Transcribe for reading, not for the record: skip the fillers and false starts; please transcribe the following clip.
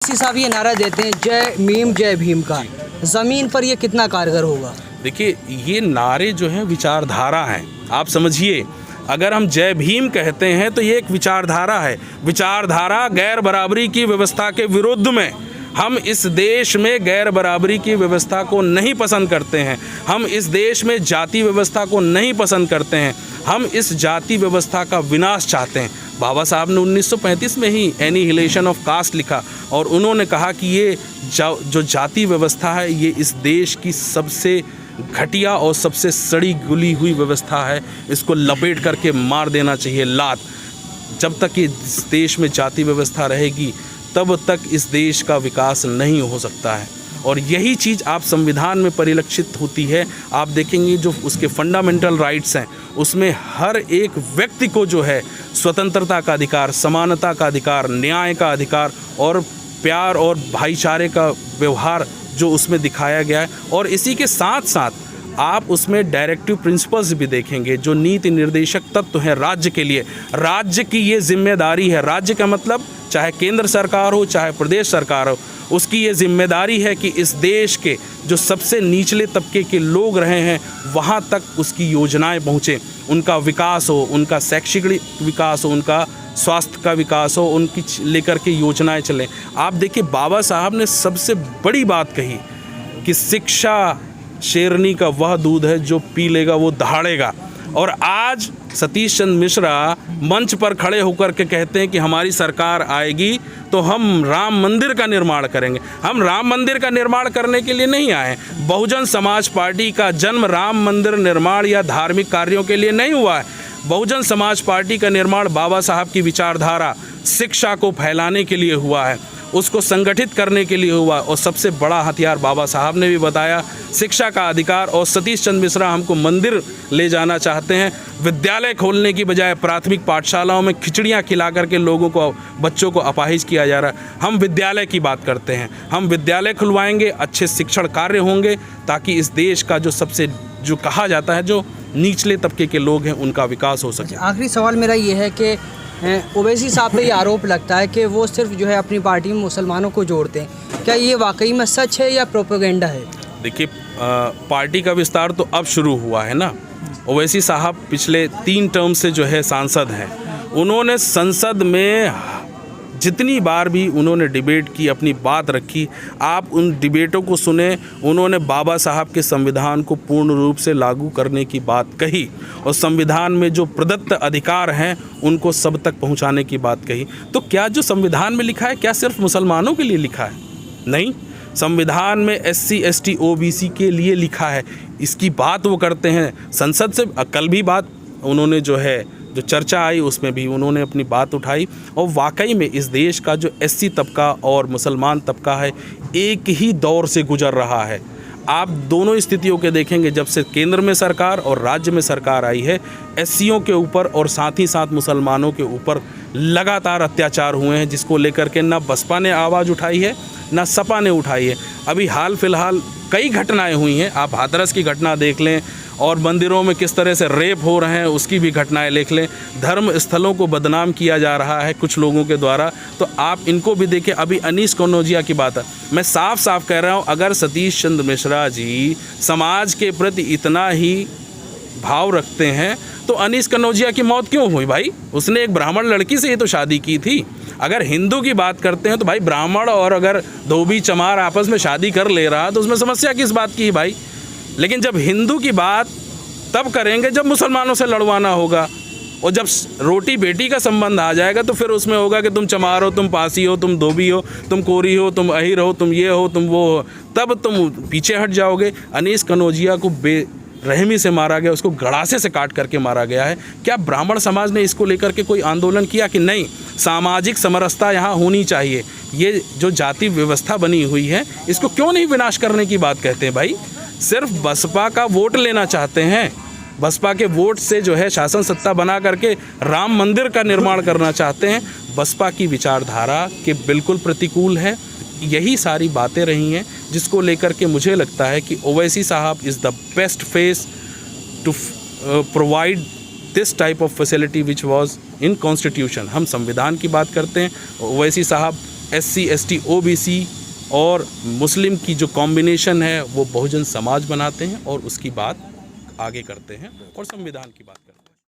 ओवैसी साहब ये नारा देते हैं जय भीम का, ज़मीन पर ये कितना कारगर होगा? देखिए, ये नारे जो हैं विचारधारा हैं। आप समझिए, अगर हम जय भीम कहते हैं तो ये एक विचारधारा है। विचारधारा गैर बराबरी की व्यवस्था के विरुद्ध में। हम इस देश में गैर बराबरी की व्यवस्था को नहीं पसंद करते हैं। हम इस देश में जाति व्यवस्था को नहीं पसंद करते हैं। हम इस जाति व्यवस्था का विनाश चाहते हैं। बाबा साहब ने 1935 में ही एनिहिलेशन ऑफ कास्ट लिखा और उन्होंने कहा कि ये जो जाति व्यवस्था है ये इस देश की सबसे घटिया और सबसे सड़ी गुली हुई व्यवस्था है। इसको लपेट करके मार देना चाहिए लात। जब तक इस देश में जाति व्यवस्था रहेगी तब तक इस देश का विकास नहीं हो सकता है। और यही चीज़ आप संविधान में परिलक्षित होती है। आप देखेंगे जो उसके फंडामेंटल राइट्स हैं उसमें हर एक व्यक्ति को जो है स्वतंत्रता का अधिकार, समानता का अधिकार, न्याय का अधिकार और प्यार और भाईचारे का व्यवहार जो उसमें दिखाया गया है। और इसी के साथ साथ आप उसमें डायरेक्टिव प्रिंसिपल्स भी देखेंगे जो नीति निर्देशक तत्व हैं राज्य के लिए। राज्य की ये जिम्मेदारी है, राज्य का मतलब चाहे केंद्र सरकार हो चाहे प्रदेश सरकार हो, उसकी ये जिम्मेदारी है कि इस देश के जो सबसे निचले तबके के लोग रहे हैं वहाँ तक उसकी योजनाएं पहुँचें, उनका विकास हो, उनका शैक्षिक विकास हो, उनका स्वास्थ्य का विकास हो, उनकी लेकर के योजनाएं चलें। आप देखिए, बाबा साहब ने सबसे बड़ी बात कही कि शिक्षा शेरनी का वह दूध है जो पी लेगा वो दहाड़ेगा। और आज सतीश चंद्र मिश्रा मंच पर खड़े होकर के कहते हैं कि हमारी सरकार आएगी तो हम राम मंदिर का निर्माण करेंगे। हम राम मंदिर का निर्माण करने के लिए नहीं आए। बहुजन समाज पार्टी का जन्म राम मंदिर निर्माण या धार्मिक कार्यों के लिए नहीं हुआ है। बहुजन समाज पार्टी का निर्माण बाबा साहब की विचारधारा, शिक्षा को फैलाने के लिए हुआ है, उसको संगठित करने के लिए हुआ। और सबसे बड़ा हथियार बाबा साहब ने भी बताया शिक्षा का अधिकार। और सतीश चंद्र मिश्रा हमको मंदिर ले जाना चाहते हैं। विद्यालय खोलने की बजाय प्राथमिक पाठशालाओं में खिचड़ियाँ खिला करके लोगों को, बच्चों को अपाहिज किया जा रहा है। हम विद्यालय की बात करते हैं, हम विद्यालय खुलवाएंगे, अच्छे शिक्षण कार्य होंगे ताकि इस देश का जो सबसे जो कहा जाता है जो निचले तबके के लोग हैं उनका विकास हो सके। आखिरी सवाल मेरा ये है कि ओवैसी साहब पे ये आरोप लगता है कि वो सिर्फ जो है अपनी पार्टी में मुसलमानों को जोड़ते हैं। क्या ये वाकई में सच है या प्रोपेगेंडा है? देखिए, पार्टी का विस्तार तो अब शुरू हुआ है ना। ओवैसी साहब पिछले 3 टर्म से जो है सांसद हैं। उन्होंने संसद में जितनी बार भी उन्होंने डिबेट की, अपनी बात रखी, आप उन डिबेटों को सुने। उन्होंने बाबा साहब के संविधान को पूर्ण रूप से लागू करने की बात कही और संविधान में जो प्रदत्त अधिकार हैं उनको सब तक पहुंचाने की बात कही। तो क्या जो संविधान में लिखा है क्या सिर्फ मुसलमानों के लिए लिखा है? नहीं, संविधान में SC ST OBC के लिए लिखा है। इसकी बात वो करते हैं संसद से। कल भी बात उन्होंने जो है जो चर्चा आई उसमें भी उन्होंने अपनी बात उठाई। और वाकई में इस देश का जो SC तबका और मुसलमान तबका है एक ही दौर से गुजर रहा है। आप दोनों स्थितियों के देखेंगे, जब से केंद्र में सरकार और राज्य में सरकार आई है, SCओं के ऊपर और साथ ही साथ मुसलमानों के ऊपर लगातार अत्याचार हुए हैं, जिसको लेकर के ना बसपा ने आवाज़ उठाई है ना सपा ने उठाई है। अभी हाल फिलहाल कई घटनाएं हुई हैं। आप हाथरस की घटना देख लें और मंदिरों में किस तरह से रेप हो रहे हैं उसकी भी घटनाएं देख लें। धर्म स्थलों को बदनाम किया जा रहा है कुछ लोगों के द्वारा, तो आप इनको भी देखें। अभी अनीस कनौजिया की बात है, मैं साफ साफ कह रहा हूँ, अगर सतीश चंद्र मिश्रा जी समाज के प्रति इतना ही भाव रखते हैं तो अनीस कनौजिया की मौत क्यों हुई भाई? उसने एक ब्राह्मण लड़की से ही तो शादी की थी। अगर हिंदू की बात करते हैं तो भाई ब्राह्मण और अगर धोबी चमार आपस में शादी कर ले रहा तो उसमें समस्या किस बात की भाई? लेकिन जब हिंदू की बात तब करेंगे जब मुसलमानों से लड़वाना होगा, और जब रोटी बेटी का संबंध आ जाएगा तो फिर उसमें होगा कि तुम चमार हो, तुम पासी हो, तुम धोबी हो, तुम कोरी हो, तुम अहिर हो, तुम ये हो, तुम वो हो, तब तुम पीछे हट जाओगे। अनीस कनौजिया को बेरहमी से मारा गया, उसको गड़ासे से काट करके मारा गया है। क्या ब्राह्मण समाज ने इसको लेकर के कोई आंदोलन किया कि नहीं सामाजिक समरसता यहाँ होनी चाहिए? ये जो जाति व्यवस्था बनी हुई है इसको क्यों नहीं विनाश करने की बात कहते हैं भाई? सिर्फ बसपा का वोट लेना चाहते हैं, बसपा के वोट से जो है शासन सत्ता बना करके राम मंदिर का निर्माण करना चाहते हैं। बसपा की विचारधारा के बिल्कुल प्रतिकूल है। यही सारी बातें रही हैं जिसको लेकर के मुझे लगता है कि ओवैसी साहब is the best face to provide this type of facility which was in constitution. हम संविधान की बात करते हैं, ओवैसी साहब SC ST OBC और मुस्लिम की जो कॉम्बिनेशन है वो बहुजन समाज बनाते हैं और उसकी बात आगे करते हैं और संविधान की बात